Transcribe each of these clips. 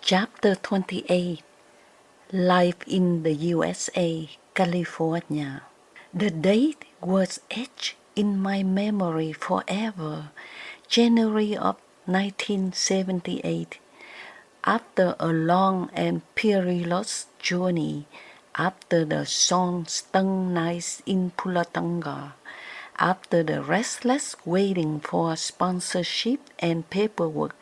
Chapter 28. Life in the USA, California. The date was etched in my memory forever. January of 1978. After a long and perilous journey, after the sun-stung nights in Pulatonga, after the restless waiting for sponsorship and paperwork,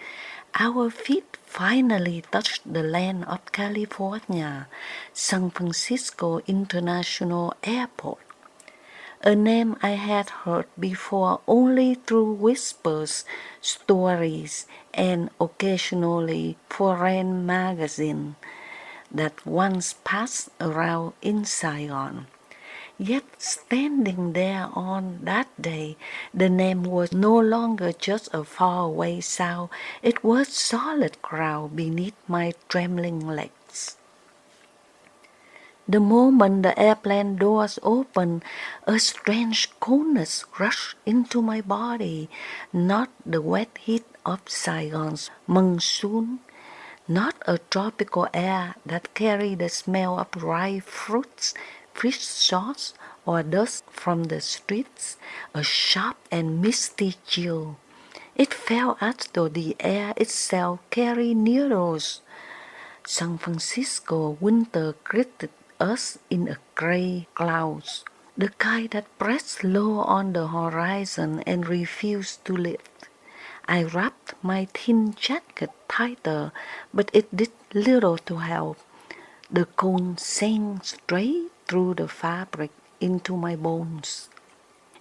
our feet finally touched the land of California, San Francisco International Airport. A name I had heard before only through whispers, stories, and occasionally foreign magazines that once passed around in Saigon. Yet standing there on that day, the name was no longer just a faraway sound, it was solid ground beneath my trembling legs. The moment the airplane doors opened, a strange coldness rushed into my body, not the wet heat of Saigon's monsoon, not a tropical air that carried the smell of ripe fruits, fish sauce, or dust from the streets, a sharp and misty chill. It felt as though the air itself carried needles. San Francisco winter greeted us in a gray clouds, the kind that pressed low on the horizon and refused to lift. I wrapped my thin jacket tighter, but it did little to help. The cold sank straight through the fabric into my bones.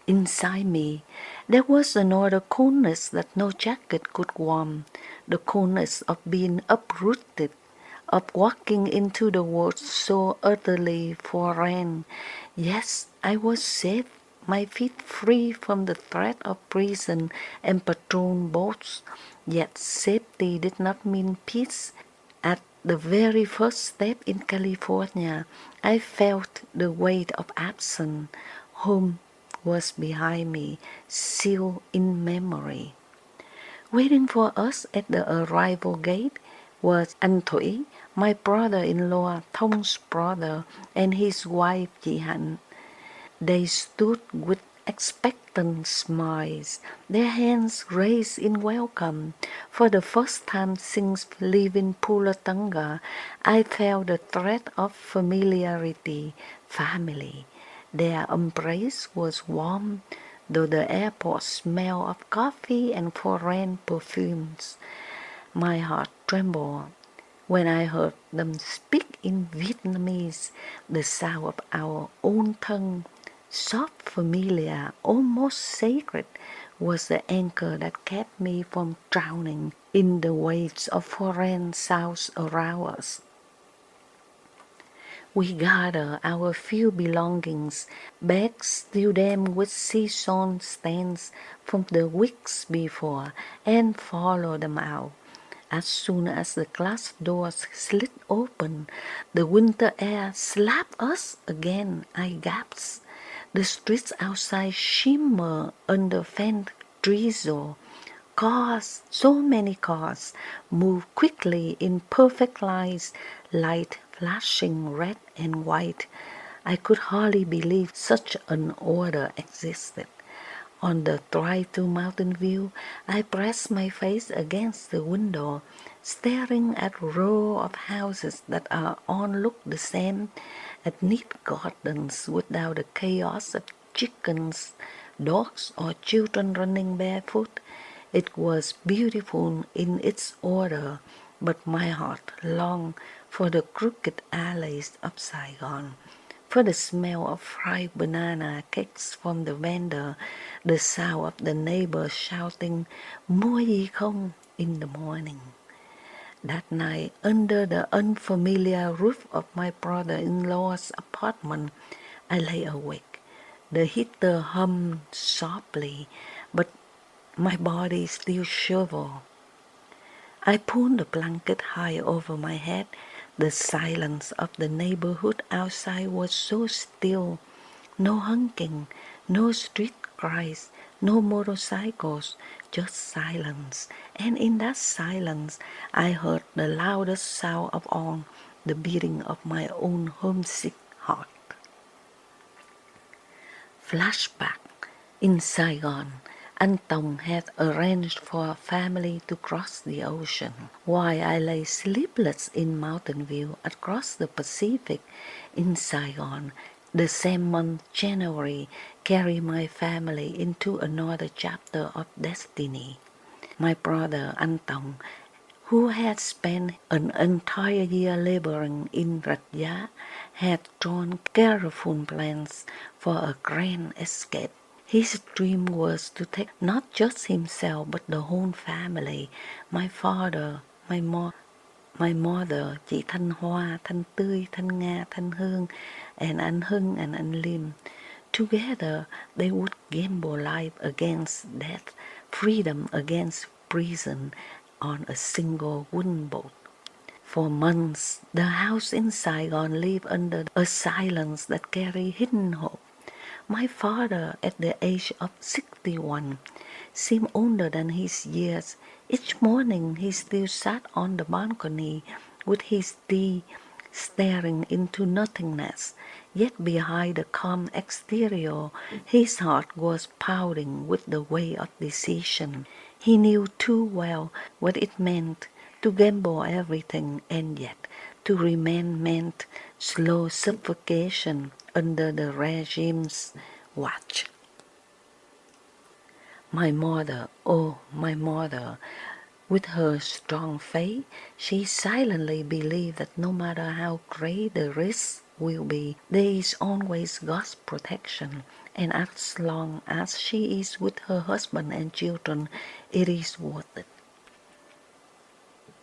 Inside me, there was another coldness that no jacket could warm, the coldness of being uprooted, of walking into the world so utterly foreign. Yes, I was safe, my feet free from the threat of prison and patrol boats. Yet safety did not mean peace. At the very first step in California, I felt the weight of absence. Home was behind me, sealed in memory. Waiting for us at the arrival gate was Antoi, my brother-in-law, Thong's brother, and his wife Jihan. They stood with expectant smiles, their hands raised in welcome. For the first time since leaving Pulatonga, I felt the threat of familiarity, family. Their embrace was warm, though the airport smelled of coffee and foreign perfumes. My heart trembled when I heard them speak in Vietnamese, the sound of our own tongue, soft, familiar, almost sacred, was the anchor that kept me from drowning in the waves of foreign sounds around us. We gathered our few belongings, bags still damp with season stains from the weeks before, and followed them out. As soon as the glass doors slid open, the winter air slapped us again. I gasped. The streets outside shimmered under faint drizzle. Cars, so many cars, moved quickly in perfect lines, light flashing red and white. I could hardly believe such an order existed. On the drive to Mountain View, I pressed my face against the window, staring at rows of houses that all looked the same, at neat gardens without the chaos of chickens, dogs, or children running barefoot. It was beautiful in its order, but my heart longed for the crooked alleys of Saigon, for the smell of fried banana cakes from the vendor, the sound of the neighbors shouting "Mua gì không?" in the morning. That night, under the unfamiliar roof of my brother-in-law's apartment, I lay awake. The heater hummed softly, but my body still shivered. I pulled the blanket high over my head. The silence of the neighborhood outside was so still. No honking, no street cries, no motorcycles, just silence. And in that silence, I heard the loudest sound of all, the beating of my own homesick heart. Flashback. In Saigon, Antong had arranged for a family to cross the ocean. While I lay sleepless in Mountain View across the Pacific in Saigon, the same month, January, carried my family into another chapter of destiny. My brother Antong, who had spent an entire year laboring in Ratya, had drawn careful plans for a grand escape. His dream was to take not just himself but the whole family, my father, my mother, chị Thanh Hoa, Thanh Tươi, Thanh Nga, Thanh Hương, and anh Hưng and anh Lim. Together they would gamble life against death, freedom against prison on a single wooden boat. For months, the house in Saigon lived under a silence that carried hidden hope. My father, at the age of 61, seemed older than his years. Each morning he still sat on the balcony with his tea, staring into nothingness. Yet behind the calm exterior, his heart was pounding with the weight of decision. He knew too well what it meant to gamble everything, and yet to remain meant slow suffocation under the regime's watch. My mother, oh, my mother, with her strong faith, she silently believed that no matter how great the risk will be, there is always God's protection, and as long as she is with her husband and children, it is worth it.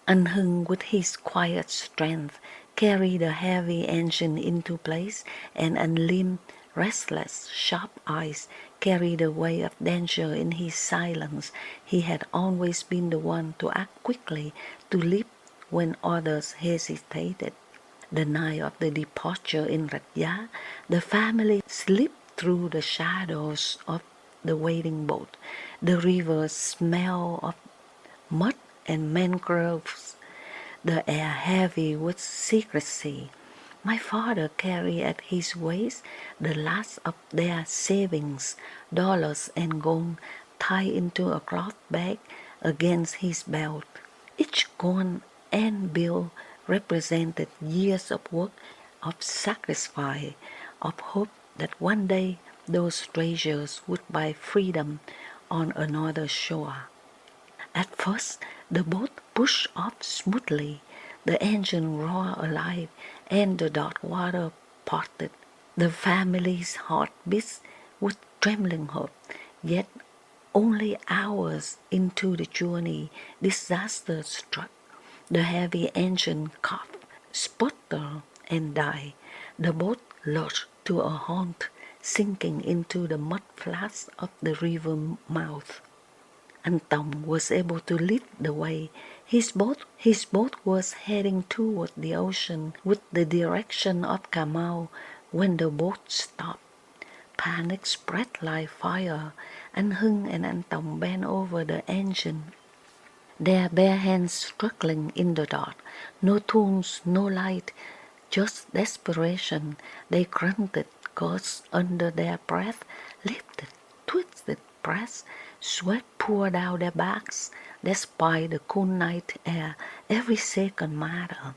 Anh Hưng, with his quiet strength, carried the heavy engine into place, and anh Lim, restless, sharp eyes, carried the weight of danger in his silence. He had always been the one to act quickly, to leap when others hesitated. The night of the departure in Ratya, the family slipped through the shadows of the waiting boat. The river smelled of mud and mangroves, the air heavy with secrecy. My father carried at his waist the last of their savings, dollars and gold, tied into a cloth bag against his belt. Each coin and bill represented years of work, of sacrifice, of hope that one day those treasures would buy freedom on another shore. At first, the boat pushed off smoothly, the engine roared alive, and the dark water parted. The family's heart beat with trembling hope, yet only hours into the journey, disaster struck. The heavy engine coughed, sputtered, and died. The boat lurched to a halt, sinking into the mud flats of the river mouth. Antong was able to lead the way. His boat was heading toward the ocean with the direction of Cà Mau when the boat stopped. Panic spread like fire. Anh Hưng and Antong bent over the engine, their bare hands struggling in the dark. No tools, no light, just desperation. They grunted, cursed under their breath, lifted, twisted, pressed. Sweat poured down their backs. Despite the cool night air, every second mattered.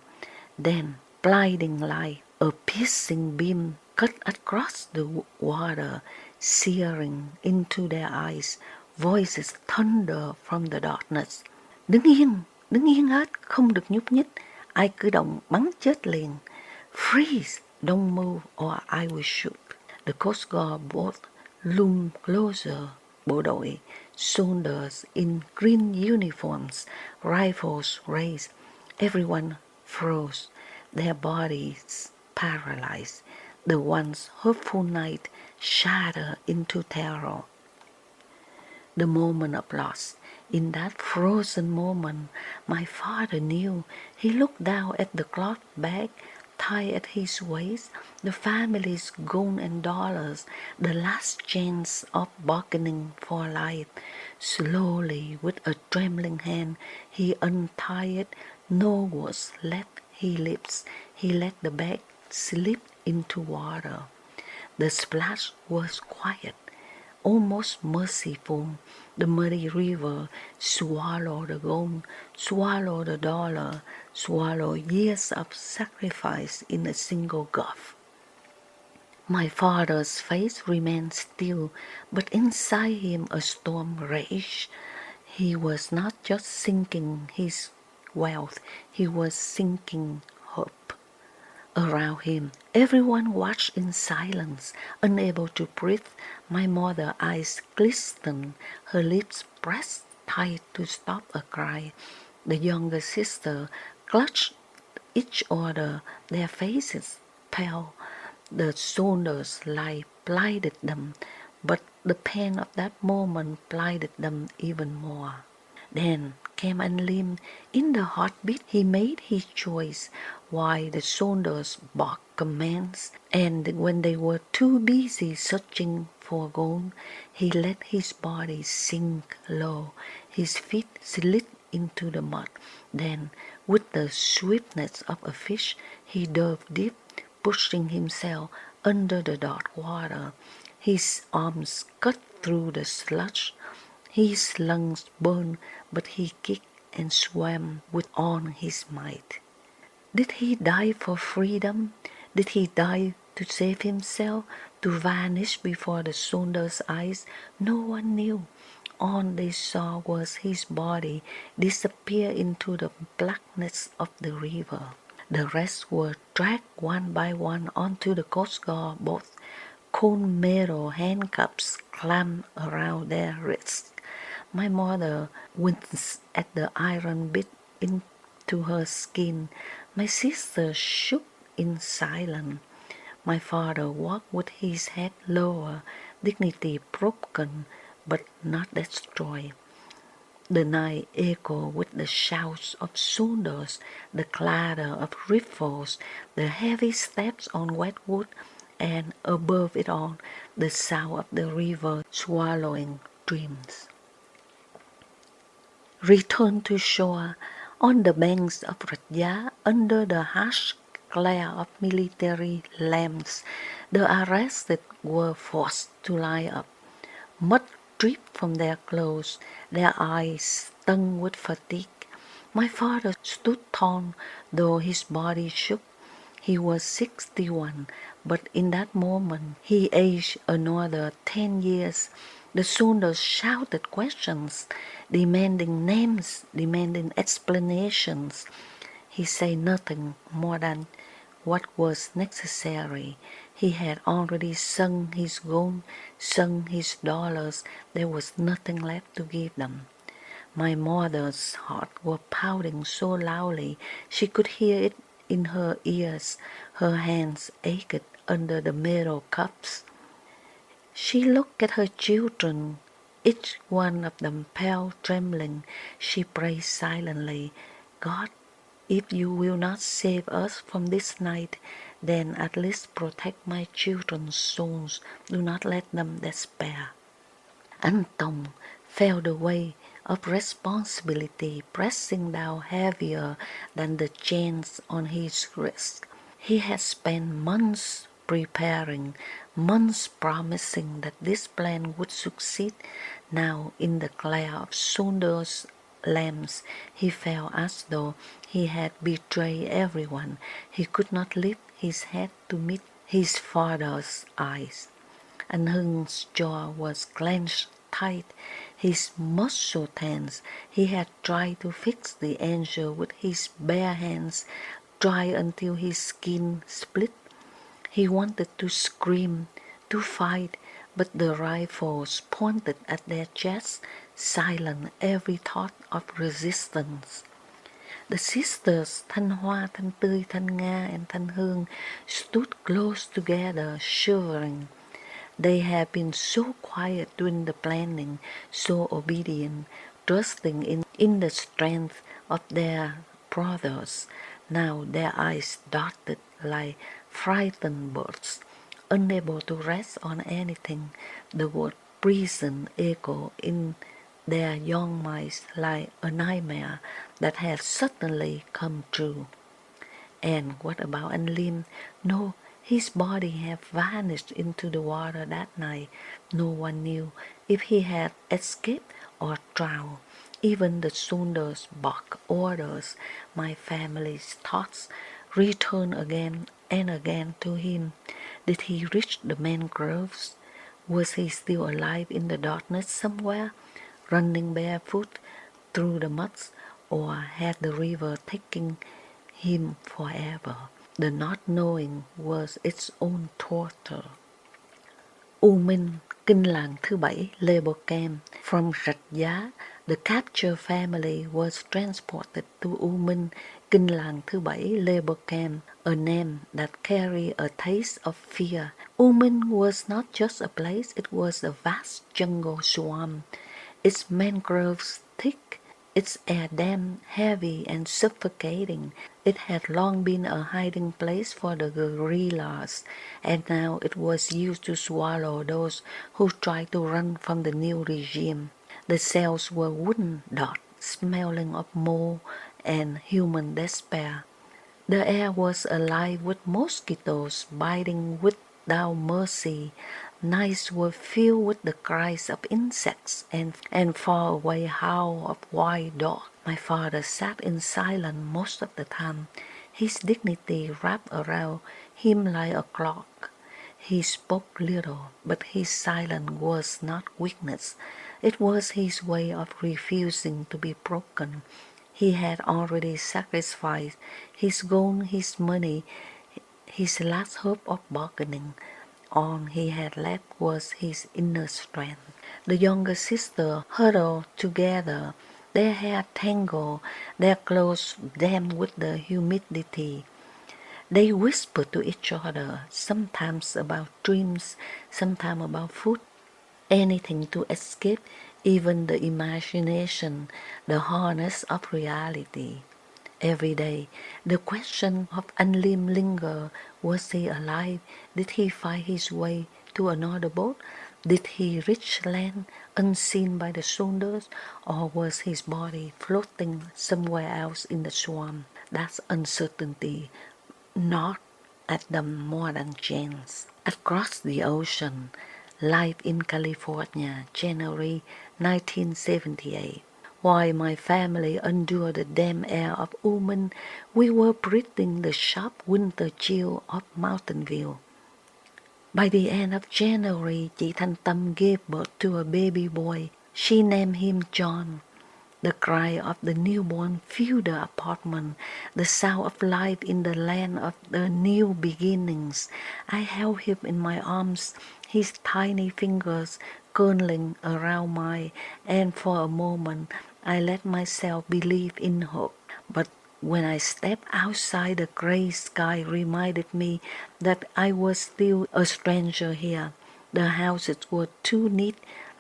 Then, blinding light, a piercing beam cut across the water, searing into their eyes. Voices thunder from the darkness. Đứng yên hết, không được nhúc nhích. Ai cử động bắn chết liền. Freeze, don't move or I will shoot. The Coast Guard boat loomed closer. Bộ đội, soldiers in green uniforms, rifles raised. Everyone froze, their bodies paralyzed. The once hopeful night shattered into terror. The moment of loss. In that frozen moment, my father knew. He looked down at the cloth bag tied at his waist, the family's gold and dollars, the last chance of bargaining for life. Slowly, with a trembling hand, he untied it. No words left his lips. He let the bag slip into water. The splash was quiet, almost merciful. The muddy river swallowed the gold, swallowed the dollar, swallowed years of sacrifice in a single gulp. My father's face remained still, but inside him a storm raged. He was not just sinking his wealth, he was sinking hope. Around him, everyone watched in silence, unable to breathe. My mother's eyes glistened, her lips pressed tight to stop a cry. The younger sister clutched each other, their faces pale. The soldiers' light blinded them, but the pain of that moment blinded them even more. Then came Anlim. In the heartbeat he made his choice, while the soldiers barked commands, and when they were too busy searching for gold, he let his body sink low. His feet slid into the mud. Then, with the swiftness of a fish, he dove deep, pushing himself under the dark water. His arms cut through the sludge. His lungs burned, but he kicked and swam with all his might. Did he die for freedom? Did he die to save himself, to vanish before the soldiers' eyes? No one knew. All they saw was his body disappear into the blackness of the river. The rest were dragged one by one onto the Coast Guard boat. Cold metal handcuffs clamped around their wrists. My mother winced at the iron bit into her skin. My sister shook in silence. My father walked with his head lower, dignity broken but not destroyed. The night echoed with the shouts of soldiers, the clatter of rifles, the heavy steps on wet wood, and above it all, the sound of the river swallowing dreams. Return to shore. On the banks of Raja, under the harsh glare of military lamps, the arrested were forced to lie up. Mud dripped from their clothes, their eyes stung with fatigue. My father stood tall, though his body shook. He was 61, but in that moment he aged another 10 years. The soldiers shouted questions, demanding names, demanding explanations. He said nothing more than what was necessary. He had already sunk his gold, sunk his dollars. There was nothing left to give them. My mother's heart was pounding so loudly she could hear it in her ears. Her hands ached under the metal cuffs. She looked at her children, each one of them pale, trembling. She prayed silently, God, if you will not save us from this night, then at least protect my children's souls. Do not let them despair. Anton felt the weight of responsibility pressing down heavier than the chains on his wrists. He had spent months preparing, months promising that this plan would succeed. Now, in the glare of soldiers' lamps, he felt as though he had betrayed everyone. He could not lift his head to meet his father's eyes. And Hung's jaw was clenched tight, his muscles tense. He had tried to fix the angel with his bare hands, tried until his skin split. He wanted to scream, to fight, but the rifles pointed at their chests silenced every thought of resistance. The sisters Thanh Hoa, Thanh Tươi, Thanh Nga, and Thanh Hương stood close together, shivering. They had been so quiet during the planning, so obedient, trusting in the strength of their brothers. Now their eyes darted like frightened birds, unable to rest on anything. The word prison echoed in their young minds like a nightmare that had suddenly come true. And what about Anlim? No, his body had vanished into the water that night. No one knew if he had escaped or drowned. Even the soldiers barked orders. My family's thoughts returned again and again to him. Did he reach the mangroves? Was he still alive in the darkness somewhere, running barefoot through the muds, or had the river taken him forever? The not knowing was its own torture. U Minh, kinh làng thứ 7, labor camp. From Rạch Giá, the captured family was transported to U Minh, kinh làng thứ 7, labor camp, a name that carried a taste of fear. U Minh was not just a place, it was a vast jungle swamp. Its mangroves thick, its air damp, heavy and suffocating. It had long been a hiding place for the guerrillas, and now it was used to swallow those who tried to run from the new regime. The cells were wooden dots, smelling of mold and human despair. The air was alive with mosquitoes biting without mercy. Nights were filled with the cries of insects and far away howl of wild dogs. My father sat in silence most of the time, his dignity wrapped around him like a cloak. He spoke little, but his silence was not weakness. It was his way of refusing to be broken. He had already sacrificed his gold, his money, his last hope of bargaining. All he had left was his inner strength. The younger sisters huddled together, their hair tangled, their clothes damp with the humidity. They whispered to each other, sometimes about dreams, sometimes about food, anything to escape even the imagination, the harness of reality. Every day, the question of Anlim lingered. Was he alive? Did he find his way to another boat? Did he reach land unseen by the soldiers? Or was his body floating somewhere else in the swamp? That uncertainty gnawed at them more than chains. Across the ocean, life in California, January 1978. While my family endured the damp air of U Minh, we were breathing the sharp winter chill of Mountain View. By the end of January, chị Thanh Tâm gave birth to a baby boy. She named him John. The cry of the newborn filled the apartment, the sound of life in the land of the new beginnings. I held him in my arms, his tiny fingers curling around mine, and for a moment I let myself believe in hope. But when I stepped outside, the gray sky reminded me that I was still a stranger here. The houses were too neat,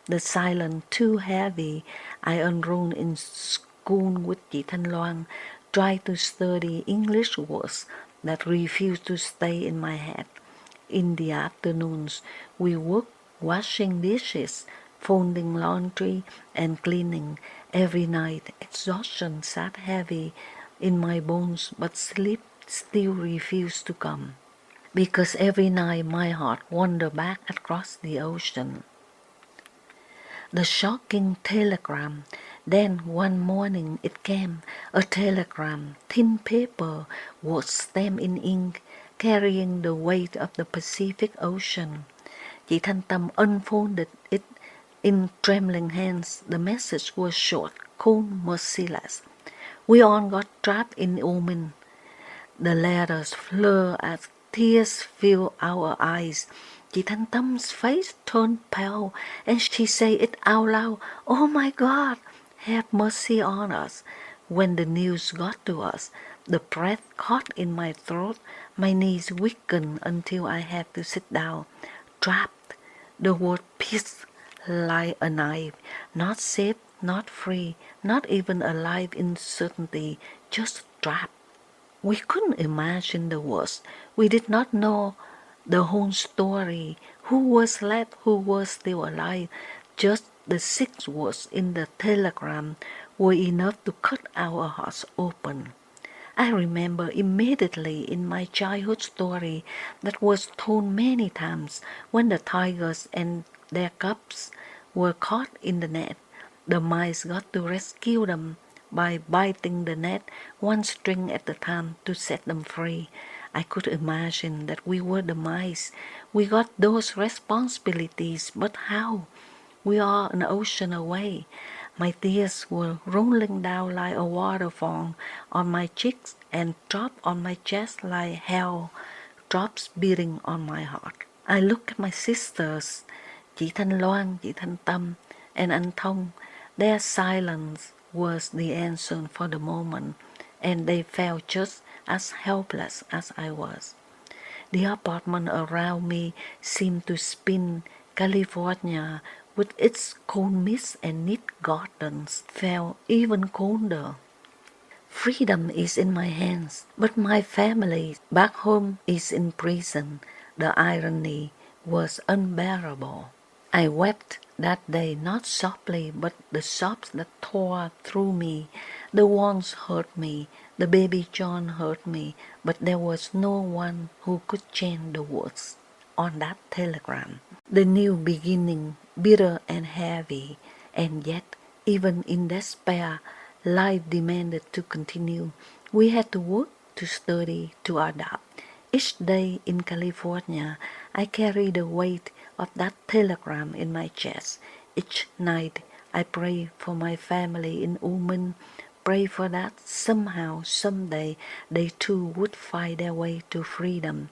the silence too heavy. I enrolled in school with chị Thanh Loan, tried to study English words that refused to stay in my head. In the afternoons, we worked washing dishes, folding laundry, and cleaning. Every night, exhaustion sat heavy in my bones, but sleep still refused to come. Because every night my heart wandered back across the ocean. The shocking telegram. Then one morning it came, a telegram, thin paper, words stamped in ink, carrying the weight of the Pacific Ocean. Chị Thanh Tâm unfolded it in trembling hands. The message was short, cold, merciless. We all got trapped in U Minh. The letters flared as tears filled our eyes. Chị Thanh Tâm face turned pale, and she said it out loud. Oh my God, have mercy on us. When the news got to us, the breath caught in my throat. My knees weakened until I had to sit down. Trapped, the word pierced like a knife. Not safe, not free, not even alive in certainty, just trapped. We couldn't imagine the worst. We did not know the whole story, who was left, who was still alive. Just the 6 words in the telegram were enough to cut our hearts open. I remember immediately in my childhood story that was told many times when the tigers and their cubs were caught in the net. The mice got to rescue them by biting the net one string at a time to set them free. I could imagine that we were the mice. We got those responsibilities, but how? We are an ocean away. My tears were rolling down like a waterfall on my cheeks and dropped on my chest like hell, drops beating on my heart. I looked at my sisters, chị Thanh Loan, chị Thanh Tâm, and Anh Thông. Their silence was the answer for the moment, and they felt just as helpless as I was. The apartment around me seemed to spin. California, with its cold mist and neat gardens, felt even colder. Freedom is in my hands, but my family back home is in prison. The irony was unbearable. I wept that day, not softly, but the sobs that tore through me. The ones hurt me, the baby John hurt me, but there was no one who could change the words on that telegram. The new beginning, bitter and heavy, and yet, even in despair, life demanded to continue. We had to work, to study, to adapt. Each day in California, I carried the weight of that telegram in my chest. Each night, I pray for my family in Uman, pray for that somehow, someday, they too would find their way to freedom.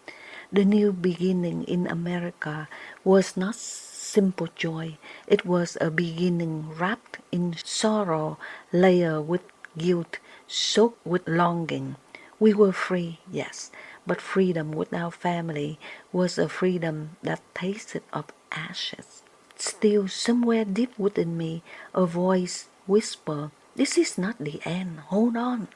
The new beginning in America was not simple joy. It was a beginning wrapped in sorrow, layered with guilt, soaked with longing. We were free, yes, but freedom without family was a freedom that tasted of ashes. Still, somewhere deep within me, a voice whispered, "This is not the end. Hold on.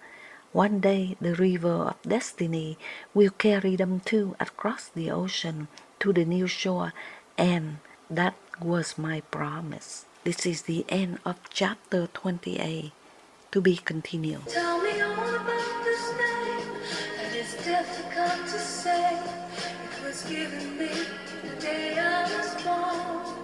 One day the river of destiny will carry them too across the ocean to the new shore," and that was my promise. This is the end of chapter 28. To be continued. Tell me all about this name, and it's difficult to say. It was given me the day I was born.